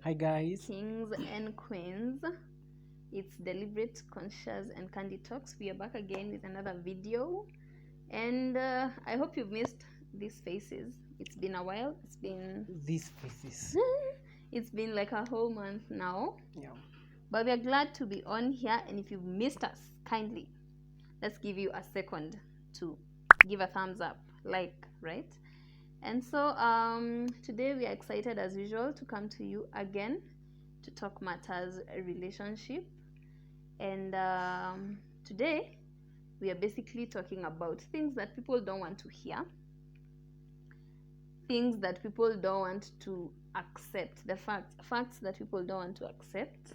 Hi guys. Kings and queens. It's Deliberate, Conscious, and Candy Talks. We are back again with another video, and I hope you've missed these faces. It's been a while. These faces. It's been like a whole month now. Yeah. But we are glad to be on here, and if you've missed us, kindly let's give you a second to give a thumbs up, right? And so today we are excited as usual to come to you again to talk matters relationship. And today we are basically talking about things that people don't want to hear, things that people don't want to accept, the facts that people don't want to accept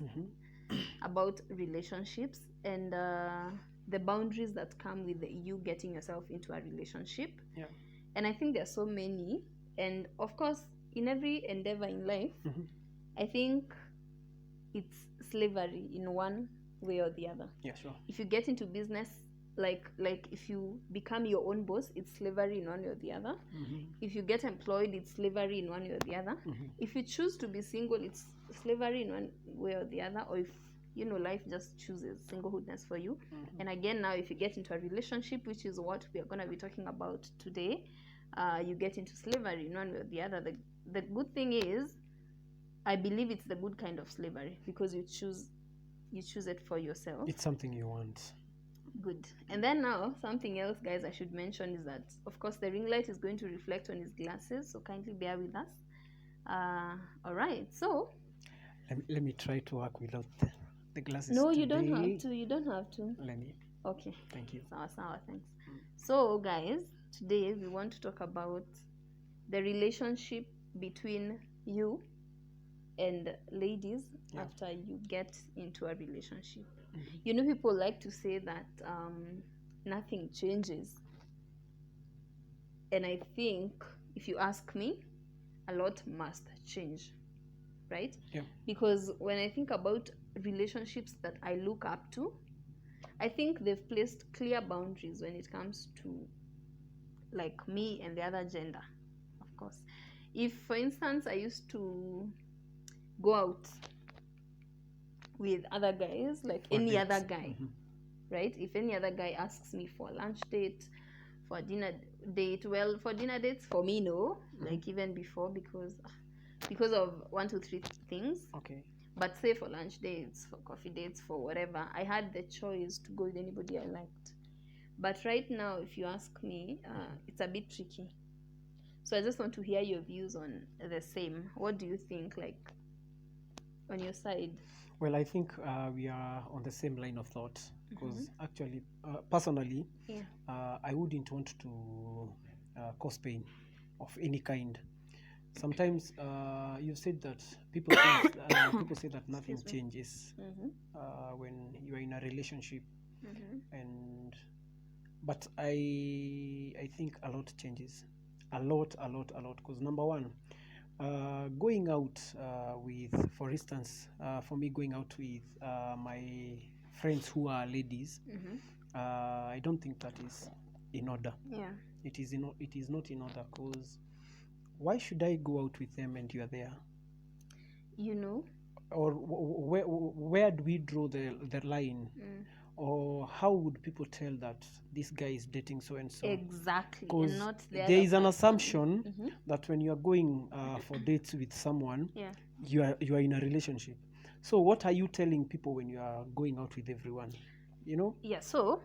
about relationships, and the boundaries that come with you getting yourself into a relationship. Yeah. And I think there are so many, and of course in every endeavor in life, I think it's slavery in one way or the other. Yeah, sure. If you get into business, like if you become your own boss, it's slavery in one way or the other. If you get employed, it's slavery in one way or the other. If you choose to be single, it's slavery in one way or the other. Or if life just chooses singlehoodness for you. And again, now if you get into a relationship, which is what we are going to be talking about today, you get into slavery in one way or the other. The good thing is, I believe it's the good kind of slavery, because you choose it for yourself. It's something you want. Good. And then now, something else, guys, I should mention is that, of course, the ring light is going to reflect on his glasses, so kindly bear with us. All right, so Let me try to work without the glasses. No, you today. don't have to. You don't have to. Let me. Okay. Thank you. Sawa, thanks. So, guys, today we want to talk about the relationship between you and ladies after you get into a relationship. People like to say that nothing changes. And I think, if you ask me, a lot must change, right? Yeah. Because when I think about relationships that I look up to, I think they've placed clear boundaries when it comes to like me and the other gender, of course. If, for instance, I used to go out with other guys, like For any dates. other guy, right? If any other guy asks me for a lunch date, for a dinner date, well, for dinner dates, for me, no, like even before, because of 1, 2, 3 things. Okay. But say for lunch dates, for coffee dates, for whatever, I had the choice to go with anybody I liked. But right now, if you ask me, it's a bit tricky. So I just want to hear your views on the same. What do you think, like, on your side? Well, I think we are on the same line of thought, because actually, personally, I wouldn't want to cause pain of any kind. Sometimes you said that people say that nothing changes when you are in a relationship, but I think a lot changes, a lot, because number one, going out with, for instance, for me, going out with my friends who are ladies, I don't think that is in order. It is not in order, because why should I go out with them and you are there? Or where do we draw the line? Or how would people tell that this guy is dating so and so? Exactly. Because And not the there other is an person. assumption that when you are going for dates with someone, you are in a relationship. So what are you telling people when you are going out with everyone? Yeah, so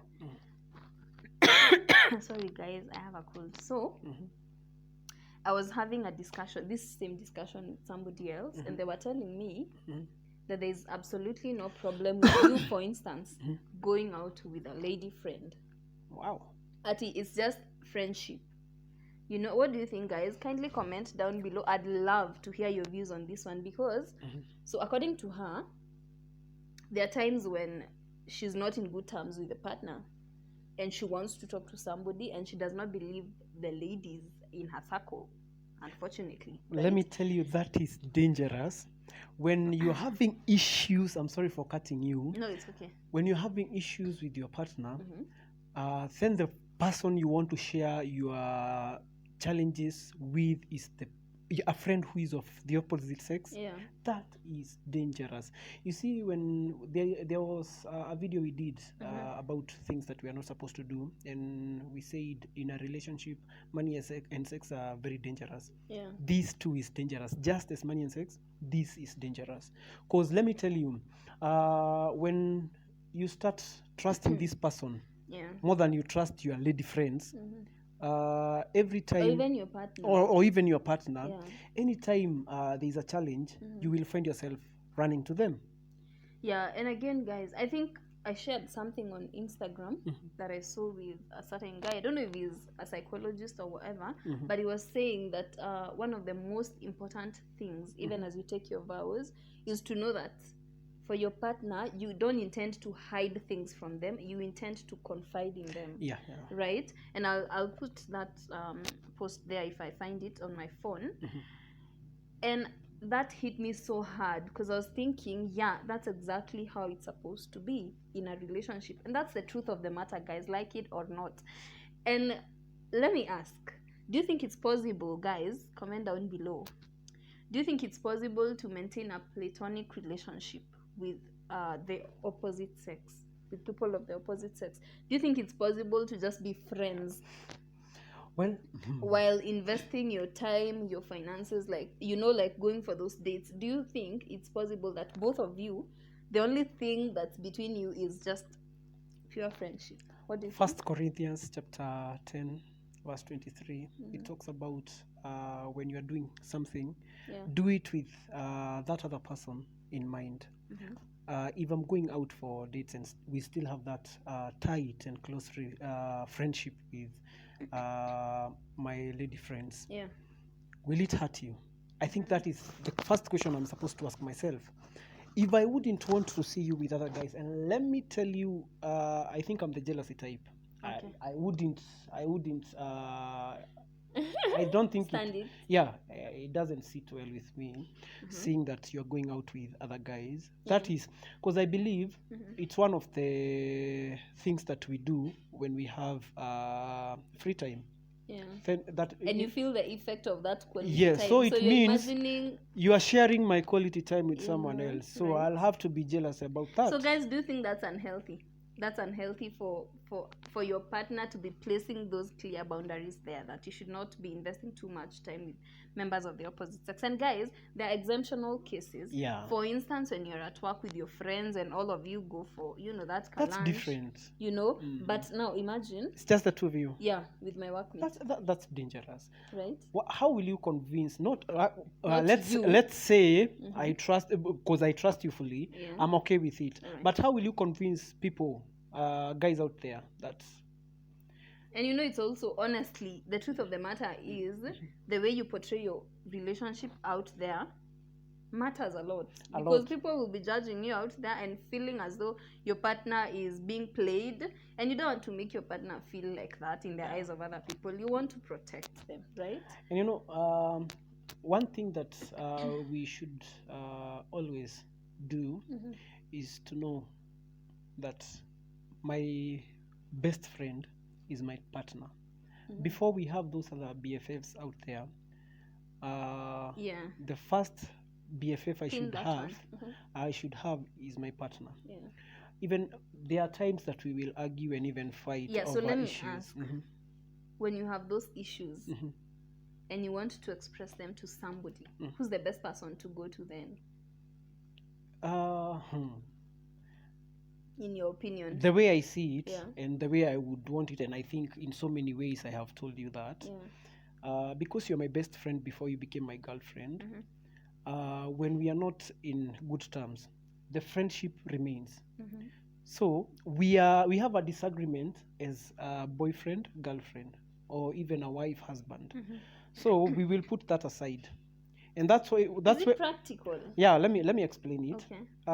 sorry guys, I have a cold. So I was having this same discussion with somebody else, and they were telling me that there's absolutely no problem with you, for instance, going out with a lady friend. Wow. It's just friendship. What do you think, guys? Kindly comment down below. I'd love to hear your views on this one, because so according to her, there are times when she's not in good terms with the partner and she wants to talk to somebody, and she does not believe the ladies in her circle, unfortunately. Right? Let me tell you, that is dangerous. When you're having issues, I'm sorry for cutting you. No, it's okay. When you're having issues with your partner, then the person you want to share your challenges with is a friend who is of the opposite sex, Yeah. that is dangerous. You see, when there was a video we did about things that we are not supposed to do, and we said in a relationship, money and sex are very dangerous. Yeah. These two is dangerous. Just as money and sex, this is dangerous. Because let me tell you, when you start trusting this person Yeah. more than you trust your lady friends, every time, Or even your partner. or even your partner, Yeah. anytime there is a challenge, you will find yourself running to them. Yeah, and again, guys, I think I shared something on Instagram that I saw with a certain guy. I don't know if he's a psychologist or whatever, but he was saying that one of the most important things, even as you take your vows, is to know that for your partner, you don't intend to hide things from them. You intend to confide in them. Yeah. Right? And I'll put that post there if I find it on my phone. And that hit me so hard because I was thinking, yeah, that's exactly how it's supposed to be in a relationship. And that's the truth of the matter, guys, like it or not. And let me ask, do you think it's possible, guys, comment down below, do you think it's possible to maintain a platonic relationship with the opposite sex, with people of the opposite sex? Do you think it's possible to just be friends Well, while investing your time, your finances, like, like going for those dates? Do you think it's possible that both of you, the only thing that's between you is just pure friendship? What do you think? 1 Corinthians chapter 10 verse 23, it talks about when you are doing something, do it with that other person in mind. If I'm going out for dates and we still have that tight and close friendship with my lady friends, will it hurt you? I think that is the first question I'm supposed to ask myself. If I wouldn't want to see you with other guys, and let me tell you, I think I'm the jealousy type. Okay. I wouldn't I don't think it doesn't sit well with me seeing that you're going out with other guys. That is because I believe it's one of the things that we do when we have free time. And you feel the effect of that quality yes time. so it means imagining you are sharing my quality time with someone else, so right. I'll have to be jealous about that. So guys, do you think that's unhealthy? That's unhealthy for your partner to be placing those clear boundaries there, that you should not be investing too much time with members of the opposite sex. And guys, there are exemptional cases. For instance, when you're at work with your friends and all of you go for that that's lunch, different, but now imagine it's just the two of you. With my workmates. That's dangerous, right? How will you convince let's say I trust, because I trust you fully, I'm okay with it, but how will you convince people, guys out there, that? And it's also, honestly, the truth of the matter is the way you portray your relationship out there matters a lot, because people will be judging you out there and feeling as though your partner is being played, and you don't want to make your partner feel like that in the eyes of other people. You want to protect them, right? And one thing that we should always do is to know that my best friend is my partner. Before we have those other BFFs out there, the first BFF I should have is my partner. Even there are times that we will argue and even fight over so let me issues. ask, when you have those issues and you want to express them to somebody, who's the best person to go to then? In your opinion? The way I see it, and the way I would want it, and I think in so many ways I have told you that, because you're my best friend before you became my girlfriend, when we are not in good terms, the friendship remains. So we have a disagreement as a boyfriend, girlfriend, or even a wife, husband. So we will put that aside. And that's why practical. Let me explain it.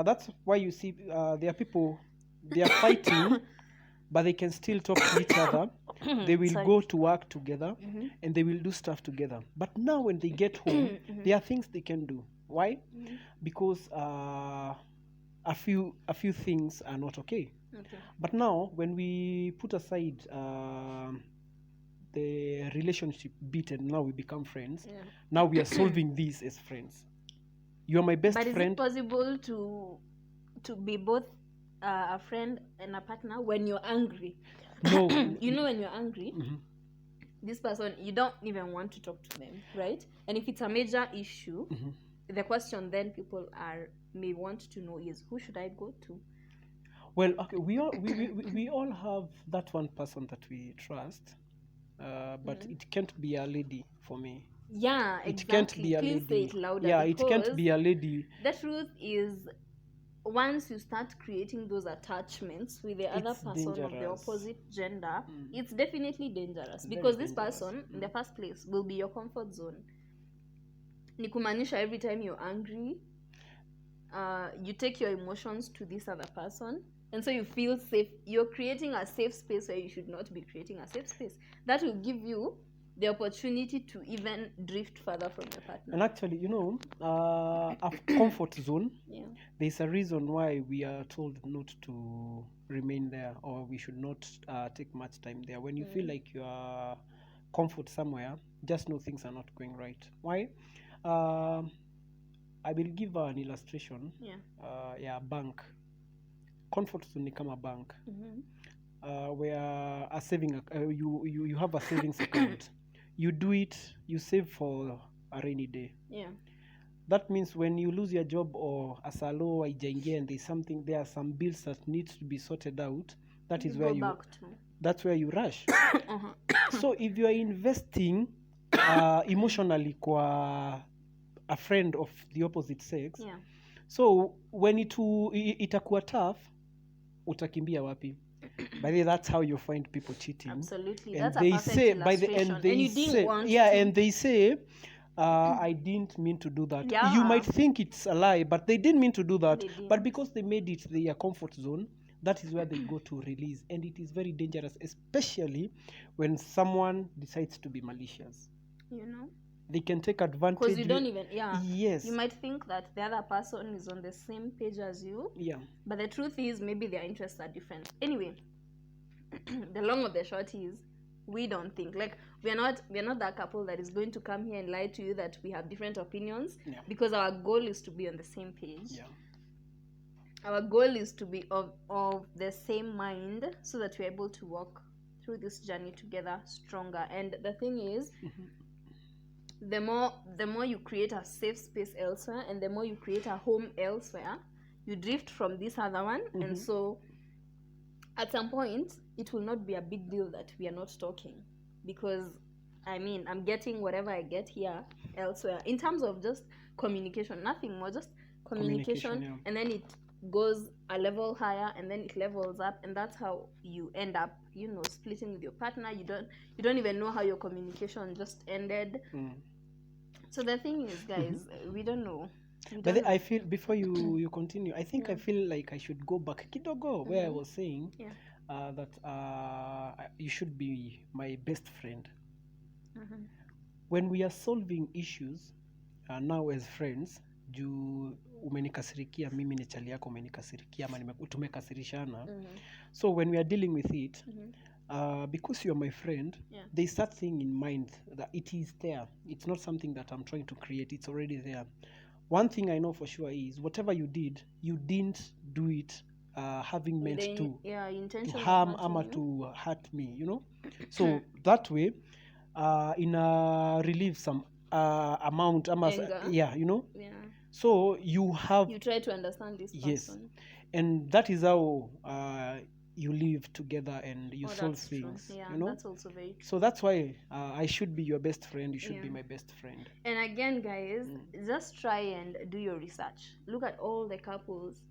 That's why you see there are people, they are fighting but they can still talk to each other. They will go to work together and they will do stuff together. But now when they get home, there are things they can do. Why? Because a few things are not okay. But now when we put aside the relationship bit and now we become friends. Yeah. Now we are solving this as friends. You are my best But is friend. it possible to be both a friend and a partner when you're angry? No. You know, when you're angry, Mhm. this person, you don't even want to talk to them, right? And if it's a major issue, Mhm. the question then people may want to know is, who should I go to? Well, okay, we all have that one person that we trust, but it can't be a lady for me. Yeah, It exactly. can't be a Please lady. say it louder. Yeah, it can't because be a lady. the truth is, once you start creating those attachments with the other It's person of the dangerous. opposite gender, it's definitely dangerous, Very because this dangerous. person in the first place will be your comfort zone. Ni kumaanisha every time you're angry, you take your emotions to this other person, and so you feel safe. You're creating a safe space where you should not be creating a safe space. That will give you the opportunity to even drift further from your partner. And actually, a comfort zone, Yeah. there's a reason why we are told not to remain there, or we should not take much time there. When you feel like you are comfort somewhere, just know things are not going right. Why? I will give an illustration. Yeah. Bank. Comfort zone ni kama bank. Mm-hmm. Where a saving you have a savings account. You do it, you save for a rainy day. Yeah. That means when you lose your job or a salo haijaingia and there are some bills that need to be sorted out, that is You where go you back to. that's where you rush. Uh-huh. So if you are investing emotionally kwa a friend of the opposite sex, Yeah. so when itakuwa tough, utakimbia wapi? By the way, that's how you find people cheating. Absolutely. And That's they a perfect say illustration. And you didn't want to. and they say, I didn't mean to do that. Yeah. You might think it's a lie, but they didn't mean to do that. They didn't. But because they made it their comfort zone, that is where they go to release. And it is very dangerous, especially when someone decides to be malicious. You know? They can take advantage. Because you don't even, yeah. Yes. You might think that the other person is on the same page as you. Yeah. But the truth is, maybe their interests are different. Anyway, the long of the short is, we don't think, like, we're not that couple that is going to come here and lie to you that we have different opinions. Yeah. Because our goal is to be on the same page. Yeah. Our goal is to be of the same mind, so that we're able to walk through this journey together stronger. And the thing is, the more you create a safe space elsewhere, and the more you create a home elsewhere, you drift from this other one. And so at some point it will not be a big deal that we are not talking, because I'm getting whatever I get here elsewhere in terms of just communication, nothing more, just communication. Yeah. And then it goes a level higher, and then it levels up, and that's how you end up, splitting with your partner. You don't even know how your communication just ended. So the thing is, guys, we don't know. But I feel, before you continue, I think I feel like I should go back kidogo where I was saying that you should be my best friend. When we are solving issues now as friends, juu umenikasirikia mimi ni chali yako umenikasirikia ama tumekasirishana. So when we are dealing with it, because you're my friend, there's that thing in mind that it is there. It's not something that I'm trying to create. It's already there. One thing I know for sure is, whatever you didn't do it having meant to harm ama to hurt me, So that way, relieve some amount ama Yeah. So you try to understand this person. Yes. And that is how you live together and you solve things. True. Yeah, that's also very true. So that's why I should be your best friend. You should be my best friend. And again, guys, just try and do your research. Look at all the couples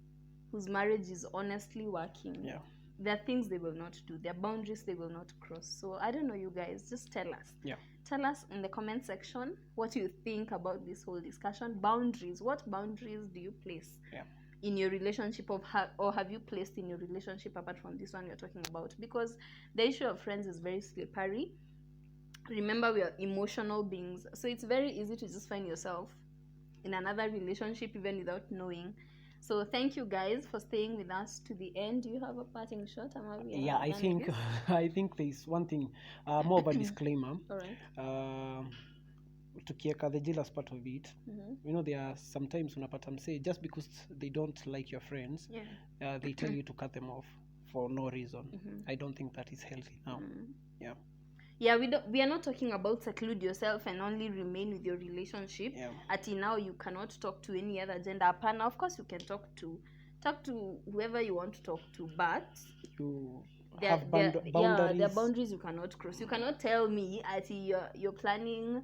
whose marriage is honestly working. Yeah. There are things they will not do. There are boundaries they will not cross. So I don't know, you guys, just tell us. Yeah. Tell us in the comment section what you think about this whole discussion. Boundaries. What boundaries do you place in your relationship, or have you placed in your relationship, apart from this one we're talking about? Because the issue of friends is very slippery. Remember, we are emotional beings, so it's very easy to just find yourself in another relationship even without knowing. So thank you guys for staying with us to the end. Do you have a parting shot? Yeah, I think I think there's one thing, more of a disclaimer. All right. Tukieka the jealous part of it, you know, there are sometimes unapata msee just because they don't like your friends, they tell you to cut them off for no reason. I don't think that is healthy now. Yeah, we are not talking about seclude yourself and only remain with your relationship. Until now you cannot talk to any other gender partner. Of course you can talk to whoever you want to talk to, but you have boundaries. Yeah, there are boundaries you cannot cross. You cannot tell me you're planning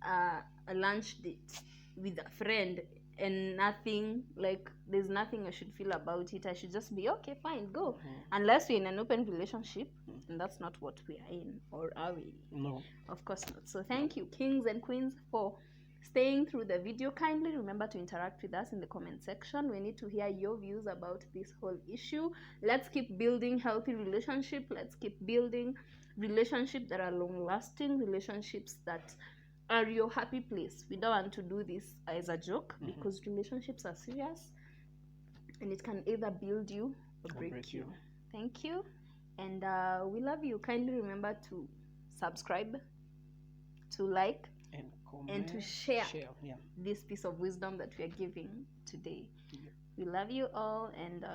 a lunch date with a friend and nothing, like there's nothing I should feel about it. I should just be okay, fine, go. Unless we're in an open relationship, and that's not what we are in, or are we? No, of course not. So thank you, kings and queens, for staying through the video. Kindly remember to interact with us in the comment section. We need to hear your views about this whole issue. Let's keep building healthy relationship. Let's keep building relationships that are long lasting, relationships that are your happy place. We don't want to do this as a joke, because relationships are serious and it can either build you or break you. Thank you, and we love you. Kindly remember to subscribe, to like, and comment, and to share yeah, this piece of wisdom that we are giving today. We love you all, and